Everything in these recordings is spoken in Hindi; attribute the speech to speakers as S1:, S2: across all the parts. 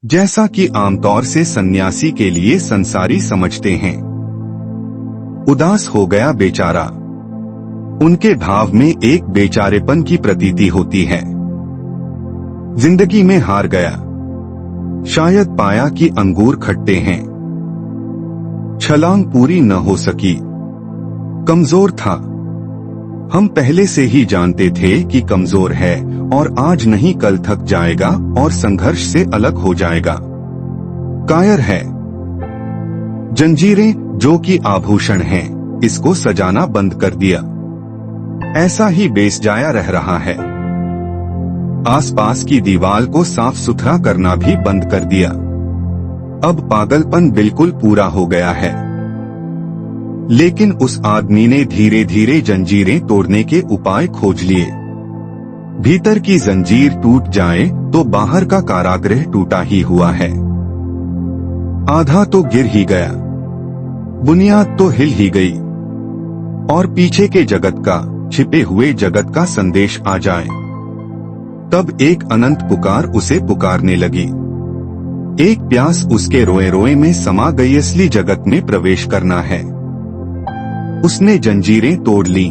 S1: जैसा कि आमतौर से सन्यासी के लिए संसारी समझते हैं। उदास हो गया बेचारा। उनके भाव में एक बेचारेपन की प्रतीति होती है। जिंदगी में हार गया। शायद पाया कि अंगूर खट्टे हैं। छलांग पूरी न हो सकी। कमजोर था। हम पहले से ही जानते थे कि कमजोर है और आज नहीं कल थक जाएगा और संघर्ष से अलग हो जाएगा। कायर है। जंजीरें जो कि आभूषण हैं, इसको सजाना बंद कर दिया। ऐसा ही बेसजाया रह रहा है। आसपास की दीवार को साफ सुथरा करना भी बंद कर दिया। अब पागलपन बिल्कुल पूरा हो गया है। लेकिन उस आदमी ने धीरे धीरे जंजीरें तोड़ने के उपाय खोज लिए। भीतर की जंजीर टूट जाए तो बाहर का कारागृह टूटा ही हुआ है। आधा तो गिर ही गया। बुनियाद तो हिल ही गई। और पीछे के जगत का, छिपे हुए जगत का संदेश आ जाए। तब एक अनंत पुकार उसे पुकारने लगी। एक प्यास उसके रोए रोए में समा गई। असली जगत में प्रवेश करना है। उसने जंजीरें तोड़ ली।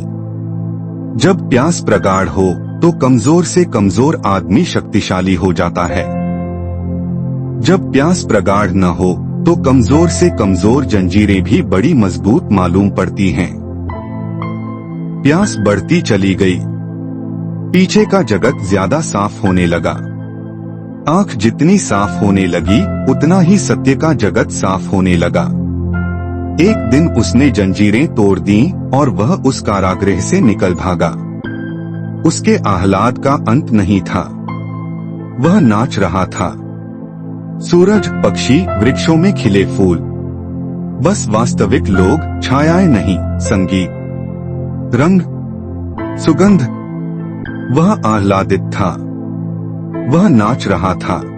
S1: जब प्यास प्रगाढ़ हो तो कमजोर से कमजोर आदमी शक्तिशाली हो जाता है। जब प्यास प्रगाढ़ न हो तो कमजोर से कमजोर जंजीरें भी बड़ी मजबूत मालूम पड़ती हैं। प्यास बढ़ती चली गई। पीछे का जगत ज्यादा साफ होने लगा। आंख जितनी साफ होने लगी उतना ही सत्य का जगत साफ होने लगा। एक दिन उसने जंजीरें तोड़ दी और वह उस कारागृह से निकल भागा। उसके आह्लाद का अंत नहीं था। वह नाच रहा था। सूरज, पक्षी, वृक्षों में खिले फूल, बस वास्तविक लोग, छायाएं नहीं, संगीत, रंग, सुगंध। वह आह्लादित था। वह नाच रहा था।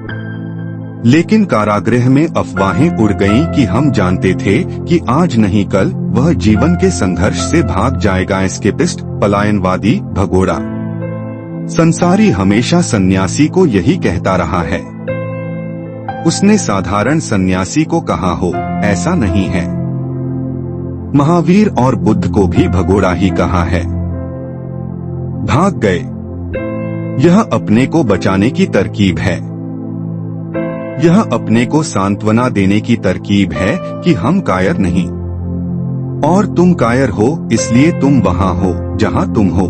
S1: लेकिन कारागृह में अफवाहें उड़ गईं कि हम जानते थे कि आज नहीं कल वह जीवन के संघर्ष से भाग जाएगा। एस्केपिस्ट, पलायनवादी, भगोड़ा। संसारी हमेशा सन्यासी को यही कहता रहा है। उसने साधारण सन्यासी को कहा हो, ऐसा नहीं है। महावीर और बुद्ध को भी भगोड़ा ही कहा है। भाग गए। यह अपने को बचाने की तरकीब है। यह अपने को सांत्वना देने की तरकीब है कि हम कायर नहीं। और तुम कायर हो इसलिए तुम वहां हो जहां तुम हो।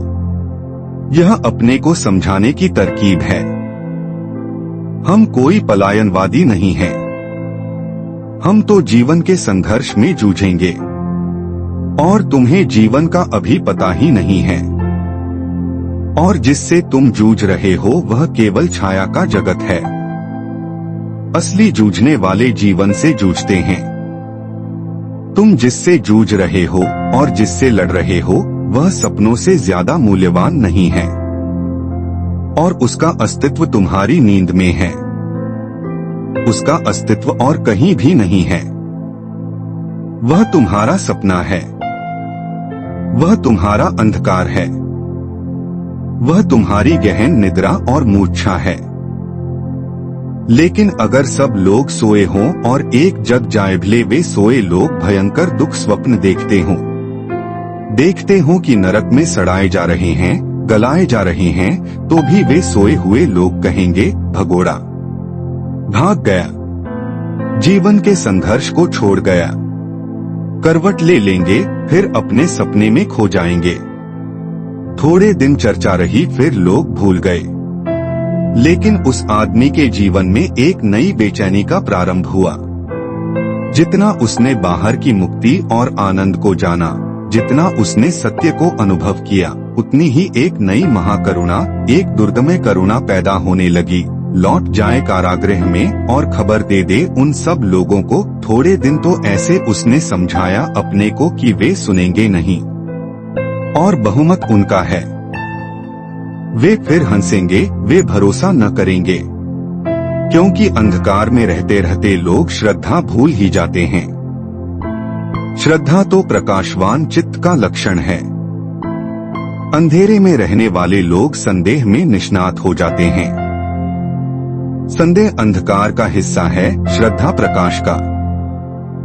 S1: यह अपने को समझाने की तरकीब है। हम कोई पलायनवादी नहीं हैं। हम तो जीवन के संघर्ष में जूझेंगे। और तुम्हें जीवन का अभी पता ही नहीं है। और जिससे तुम जूझ रहे हो वह केवल छाया का जगत है। असली जूझने वाले जीवन से जूझते हैं। तुम जिससे जूझ रहे हो और जिससे लड़ रहे हो वह सपनों से ज्यादा मूल्यवान नहीं है। और उसका अस्तित्व तुम्हारी नींद में है। उसका अस्तित्व और कहीं भी नहीं है। वह तुम्हारा सपना है। वह तुम्हारा अंधकार है। वह तुम्हारी गहन निद्रा और मूर्छा है। लेकिन अगर सब लोग सोए हों और एक जग जाए, भले वे सोए लोग भयंकर दुख स्वप्न देखते हों कि नरक में सड़ाए जा रहे हैं, गलाए जा रहे हैं, तो भी वे सोए हुए लोग कहेंगे, भगोड़ा भाग गया। जीवन के संघर्ष को छोड़ गया। करवट ले लेंगे, फिर अपने सपने में खो जाएंगे। थोड़े दिन चर्चा रही, फिर लोग भूल गए। लेकिन उस आदमी के जीवन में एक नई बेचैनी का प्रारंभ हुआ। जितना उसने बाहर की मुक्ति और आनंद को जाना, जितना उसने सत्य को अनुभव किया, उतनी ही एक नई महाकरुणा, एक दुर्दमय करुणा पैदा होने लगी। लौट जाए कारागृह में और खबर दे दे उन सब लोगों को। थोड़े दिन तो ऐसे उसने समझाया अपने को कि वे सुनेंगे नहीं और बहुमत उनका है। वे फिर हंसेंगे, वे भरोसा न करेंगे, क्योंकि अंधकार में रहते रहते लोग श्रद्धा भूल ही जाते हैं। श्रद्धा तो प्रकाशवान चित्त का लक्षण है। अंधेरे में रहने वाले लोग संदेह में निष्णात हो जाते हैं। संदेह अंधकार का हिस्सा है, श्रद्धा प्रकाश का।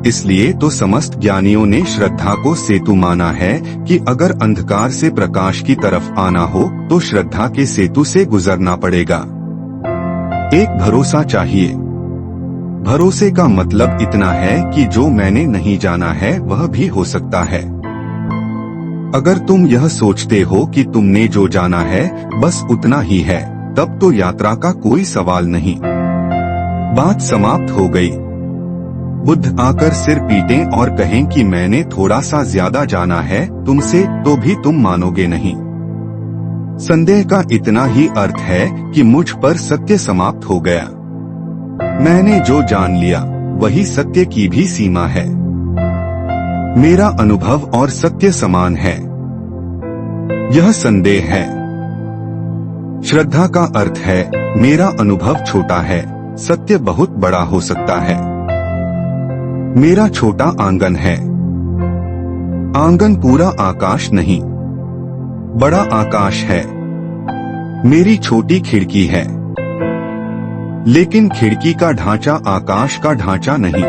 S1: इसलिए तो समस्त ज्ञानियों ने श्रद्धा को सेतु माना है कि अगर अंधकार से प्रकाश की तरफ आना हो तो श्रद्धा के सेतु से गुजरना पड़ेगा। एक भरोसा चाहिए। भरोसे का मतलब इतना है कि जो मैंने नहीं जाना है वह भी हो सकता है। अगर तुम यह सोचते हो कि तुमने जो जाना है बस उतना ही है, तब तो यात्रा का कोई सवाल नहीं। बात समाप्त हो गई। बुद्ध आकर सिर पीटें और कहें कि मैंने थोड़ा सा ज्यादा जाना है तुमसे, तो भी तुम मानोगे नहीं। संदेह का इतना ही अर्थ है कि मुझ पर सत्य समाप्त हो गया। मैंने जो जान लिया वही सत्य की भी सीमा है। मेरा अनुभव और सत्य समान है। यह संदेह है। श्रद्धा का अर्थ है मेरा अनुभव छोटा है, सत्य बहुत बड़ा हो सकता है। मेरा छोटा आंगन है। आंगन पूरा आकाश नहीं, बड़ा आकाश है। मेरी छोटी खिड़की है, लेकिन खिड़की का ढांचा आकाश का ढांचा नहीं।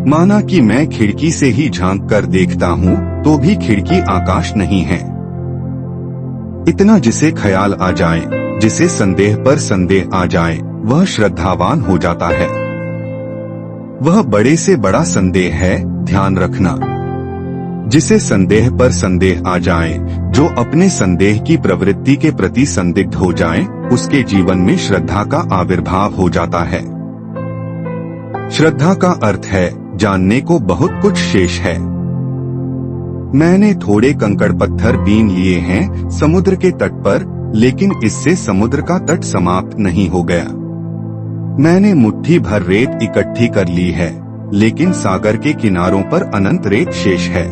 S1: माना कि मैं खिड़की से ही झांक कर देखता हूँ तो भी खिड़की आकाश नहीं है। इतना जिसे ख्याल आ जाए, जिसे संदेह पर संदेह आ जाए, वह श्रद्धावान हो जाता है। वह बड़े से बड़ा संदेह है, ध्यान रखना। जिसे संदेह पर संदेह आ जाए, जो अपने संदेह की प्रवृत्ति के प्रति संदिग्ध हो जाए, उसके जीवन में श्रद्धा का आविर्भाव हो जाता है। श्रद्धा का अर्थ है जानने को बहुत कुछ शेष है। मैंने थोड़े कंकड़ पत्थर बीन लिए हैं समुद्र के तट पर, लेकिन इससे समुद्र का तट समाप्त नहीं हो गया। मैंने मुट्ठी भर रेत इकट्ठी कर ली है, लेकिन सागर के किनारों पर अनंत रेत शेष है।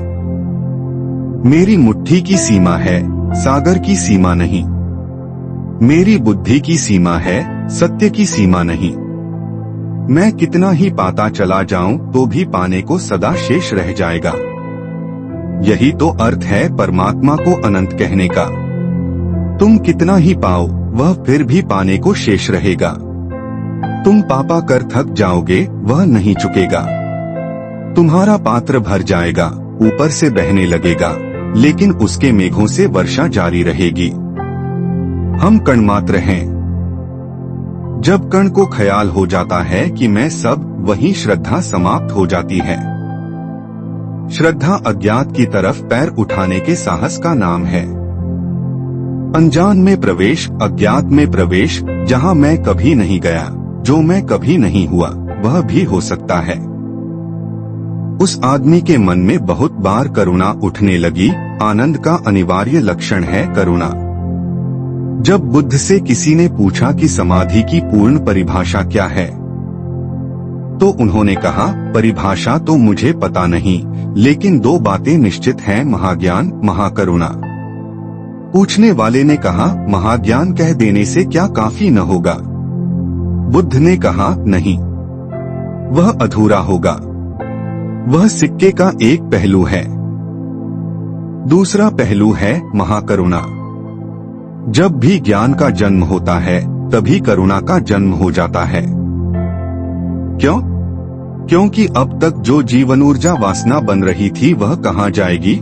S1: मेरी मुट्ठी की सीमा है, सागर की सीमा नहीं। मेरी बुद्धि की सीमा है, सत्य की सीमा नहीं। मैं कितना ही पाता चला जाऊं तो भी पाने को सदा शेष रह जाएगा। यही तो अर्थ है परमात्मा को अनंत कहने का। तुम कितना ही पाओ वह फिर भी पाने को शेष रहेगा। तुम पापा कर थक जाओगे, वह नहीं चुकेगा। तुम्हारा पात्र भर जाएगा, ऊपर से बहने लगेगा, लेकिन उसके मेघों से वर्षा जारी रहेगी। हम कण मात्र हैं। जब कण को ख्याल हो जाता है कि मैं सब, वही श्रद्धा समाप्त हो जाती है। श्रद्धा अज्ञात की तरफ पैर उठाने के साहस का नाम है। अनजान में प्रवेश, अज्ञात में प्रवेश, जहां मैं कभी नहीं गया, जो मैं कभी नहीं हुआ, वह भी हो सकता है। उस आदमी के मन में बहुत बार करुणा उठने लगी। आनंद का अनिवार्य लक्षण है करुणा। जब बुद्ध से किसी ने पूछा कि समाधि की पूर्ण परिभाषा क्या है, तो उन्होंने कहा, परिभाषा तो मुझे पता नहीं, लेकिन दो बातें निश्चित हैं, महाज्ञान, महाकरुणा। पूछने वाले ने कहा, महाज्ञान कह देने से क्या काफी न होगा? बुद्ध ने कहा, नहीं, वह अधूरा होगा। वह सिक्के का एक पहलू है। दूसरा पहलू है महाकरुणा। जब भी ज्ञान का जन्म होता है, तभी करुणा का जन्म हो जाता है। क्यों? क्योंकि अब तक जो जीवन ऊर्जा वासना बन रही थी वह कहाँ जाएगी?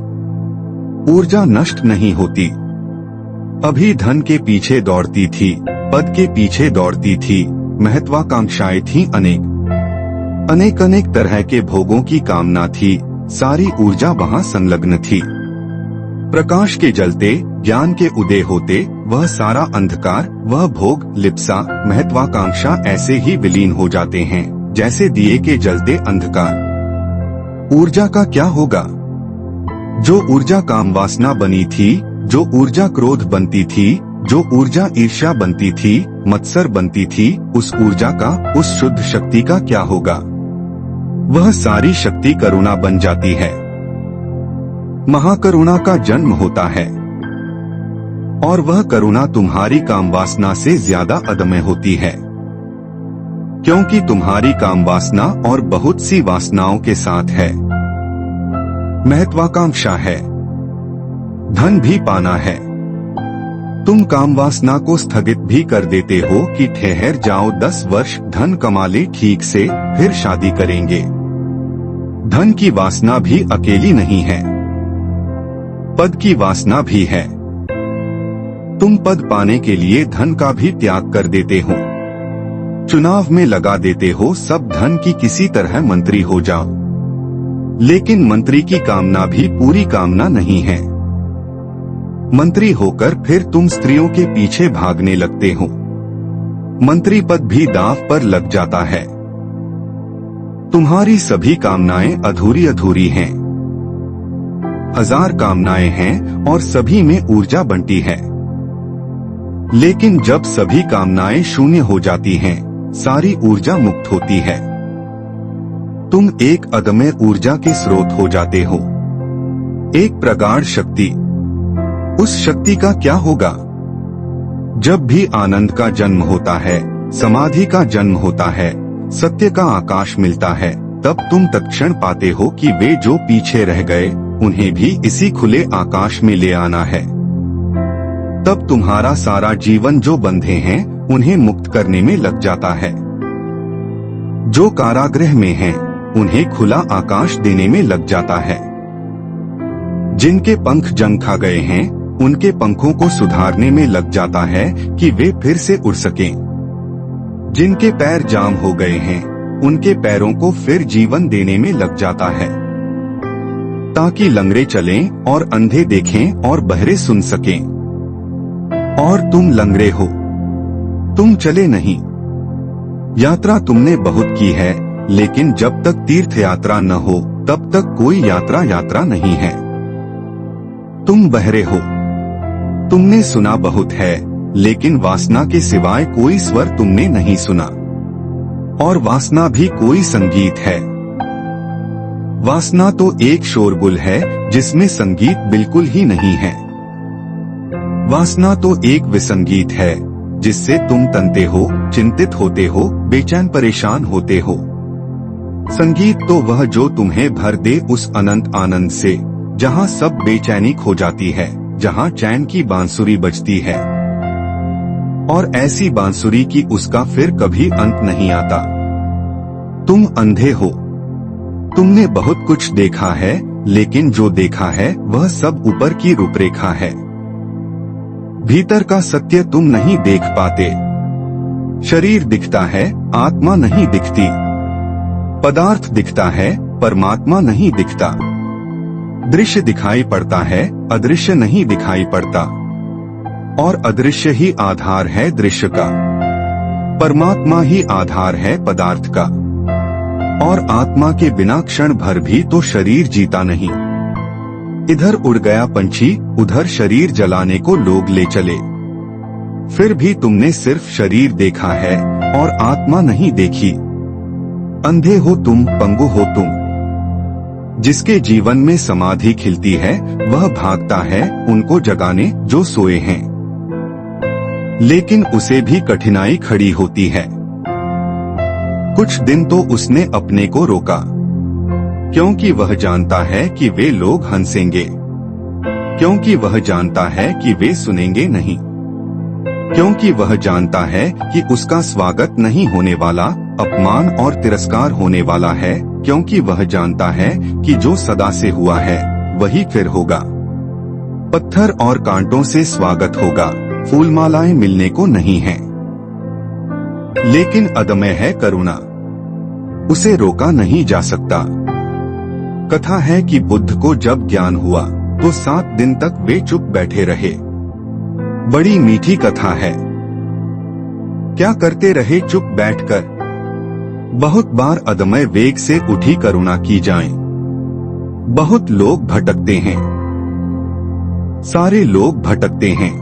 S1: ऊर्जा नष्ट नहीं होती। अभी धन के पीछे दौड़ती थी, पद के पीछे दौड़ती थी, महत्वाकांक्षाएं थी अनेक अनेक तरह के भोगों की कामना थी। सारी ऊर्जा वहाँ संलग्न थी। प्रकाश के जलते, ज्ञान के उदय होते, वह सारा अंधकार, वह भोग, लिप्सा, महत्वाकांक्षा ऐसे ही विलीन हो जाते हैं जैसे दिए के जलते अंधकार। ऊर्जा का क्या होगा? जो ऊर्जा काम वासना बनी थी, जो ऊर्जा क्रोध बनती थी, जो ऊर्जा ईर्ष्या बनती थी, मत्सर बनती थी, उस ऊर्जा का, उस शुद्ध शक्ति का क्या होगा? वह सारी शक्ति करुणा बन जाती है। महाकरुणा का जन्म होता है, और वह करुणा तुम्हारी काम वासना से ज्यादा अदम्य होती है, क्योंकि तुम्हारी काम वासना और बहुत सी वासनाओं के साथ है। महत्वाकांक्षा है, धन भी पाना है, तुम काम वासना को स्थगित भी कर देते हो कि ठहर जाओ 10 वर्ष धन कमा ले ठीक से, फिर शादी करेंगे। धन की वासना भी अकेली नहीं है, पद की वासना भी है। तुम पद पाने के लिए धन का भी त्याग कर देते हो। चुनाव में लगा देते हो सब धन की किसी तरह मंत्री हो जाओ, लेकिन मंत्री की कामना भी पूरी कामना नहीं है। मंत्री होकर फिर तुम स्त्रियों के पीछे भागने लगते हो। मंत्री पद भी दांव पर लग जाता है। तुम्हारी सभी कामनाएं अधूरी अधूरी हैं। 1000 कामनाएं हैं और सभी में ऊर्जा बनती है, लेकिन जब सभी कामनाएं शून्य हो जाती हैं, सारी ऊर्जा मुक्त होती है। तुम एक अदम्य ऊर्जा के स्रोत हो जाते हो, एक प्रगाढ़ शक्ति। उस शक्ति का क्या होगा? जब भी आनंद का जन्म होता है, समाधि का जन्म होता है, सत्य का आकाश मिलता है, तब तुम तत्क्षण पाते हो कि वे जो पीछे रह गए उन्हें भी इसी खुले आकाश में ले आना है। तब तुम्हारा सारा जीवन जो बंधे हैं उन्हें मुक्त करने में लग जाता है। जो कारागृह में हैं उन्हें खुला आकाश देने में लग जाता है। जिनके पंख जंग खा गए हैं उनके पंखों को सुधारने में लग जाता है कि वे फिर से उड़ सकें। जिनके पैर जाम हो गए हैं उनके पैरों को फिर जीवन देने में लग जाता है, ताकि लंगड़े चलें और अंधे देखें और बहरे सुन सकें। और तुम लंगड़े हो, तुम चले नहीं। यात्रा तुमने बहुत की है, लेकिन जब तक तीर्थ यात्रा न हो तब तक कोई यात्रा यात्रा नहीं है। तुम बहरे हो, तुमने सुना बहुत है, लेकिन वासना के सिवाय कोई स्वर तुमने नहीं सुना। और वासना भी कोई संगीत है। वासना तो एक शोरगुल है जिसमें संगीत बिल्कुल ही नहीं है। वासना तो एक विसंगीत है जिससे तुम तनते हो, चिंतित होते हो, बेचैन परेशान होते हो। संगीत तो वह जो तुम्हें भर दे उस अनंत आनंद से, जहाँ सब बेचैनी खो जाती है, जहाँ चैन की बांसुरी बजती है। और ऐसी बांसुरी की उसका फिर कभी अंत नहीं आता। तुम अंधे हो, तुमने बहुत कुछ देखा है, लेकिन जो देखा है वह सब ऊपर की रूपरेखा है। भीतर का सत्य तुम नहीं देख पाते। शरीर दिखता है, आत्मा नहीं दिखती। पदार्थ दिखता है, परमात्मा नहीं दिखता। दृश्य दिखाई पड़ता है, अदृश्य नहीं दिखाई पड़ता। और अदृश्य ही आधार है दृश्य का। परमात्मा ही आधार है पदार्थ का। और आत्मा के बिना क्षण भर भी तो शरीर जीता नहीं। इधर उड़ गया पंछी, उधर शरीर जलाने को लोग ले चले। फिर भी तुमने सिर्फ शरीर देखा है और आत्मा नहीं देखी। अंधे हो तुम, पंगु हो तुम। जिसके जीवन में समाधि खिलती है वह भागता है उनको जगाने जो सोए हैं, लेकिन उसे भी कठिनाई खड़ी होती है। कुछ दिन तो उसने अपने को रोका, क्योंकि वह जानता है कि वे लोग हंसेंगे, क्योंकि वह जानता है कि वे सुनेंगे नहीं, क्योंकि वह जानता है कि उसका स्वागत नहीं होने वाला, अपमान और तिरस्कार होने वाला है, क्योंकि वह जानता है कि जो सदा से हुआ है वही फिर होगा। पत्थर और कांटों से स्वागत होगा, फूलमालाएं मिलने को नहीं हैं। लेकिन अदम्य है करुणा, उसे रोका नहीं जा सकता। कथा है कि बुद्ध को जब ज्ञान हुआ तो 7 दिन तक वे चुप बैठे रहे। बड़ी मीठी कथा है। क्या करते रहे चुप बैठकर? बहुत बार अदम्य वेग से उठी करुणा की जाए। बहुत लोग भटकते हैं, सारे लोग भटकते हैं।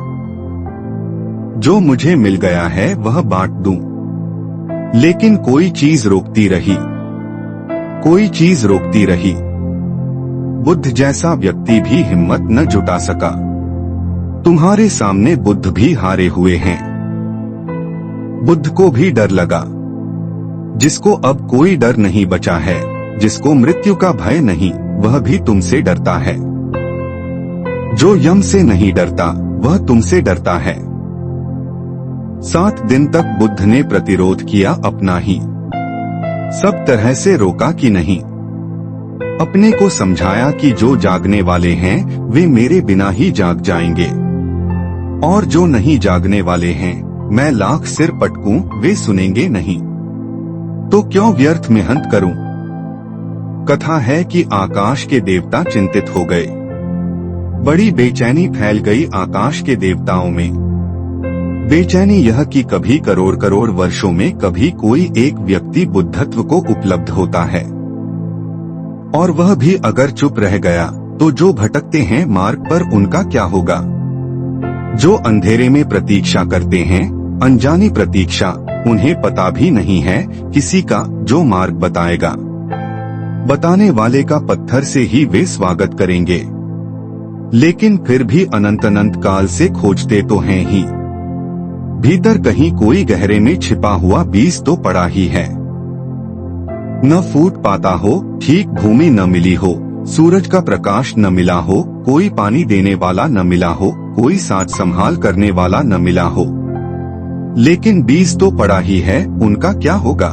S1: जो मुझे मिल गया है वह बांट दूं, लेकिन कोई चीज रोकती रही, कोई चीज रोकती रही। बुद्ध जैसा व्यक्ति भी हिम्मत न जुटा सका। तुम्हारे सामने बुद्ध भी हारे हुए हैं। बुद्ध को भी डर लगा। जिसको अब कोई डर नहीं बचा है, जिसको मृत्यु का भय नहीं, वह भी तुमसे डरता है। जो यम से नहीं डरता वह तुमसे डरता है। 7 दिन तक बुद्ध ने प्रतिरोध किया अपना ही, सब तरह से रोका कि नहीं। अपने को समझाया कि जो जागने वाले हैं वे मेरे बिना ही जाग जाएंगे, और जो नहीं जागने वाले हैं मैं लाख सिर पटकूं वे सुनेंगे नहीं, तो क्यों व्यर्थ मेहनत करूं। कथा है कि आकाश के देवता चिंतित हो गए, बड़ी बेचैनी फैल गई आकाश के देवताओं में। बेचैनी यह कि कभी करोड़ करोड़ वर्षों में कभी कोई एक व्यक्ति बुद्धत्व को उपलब्ध होता है, और वह भी अगर चुप रह गया तो जो भटकते हैं मार्ग पर उनका क्या होगा। जो अंधेरे में प्रतीक्षा करते हैं, अनजानी प्रतीक्षा, उन्हें पता भी नहीं है किसी का जो मार्ग बताएगा। बताने वाले का पत्थर से ही वे स्वागत करेंगे, लेकिन फिर भी अनंत अनंत काल से खोजते तो हैं ही। भीतर कहीं कोई गहरे में छिपा हुआ बीज तो पड़ा ही है। न फूट पाता हो, ठीक भूमि न मिली हो, सूरज का प्रकाश न मिला हो, कोई पानी देने वाला न मिला हो, कोई साथ संभाल करने वाला न मिला हो, लेकिन बीज तो पड़ा ही है, उनका क्या होगा।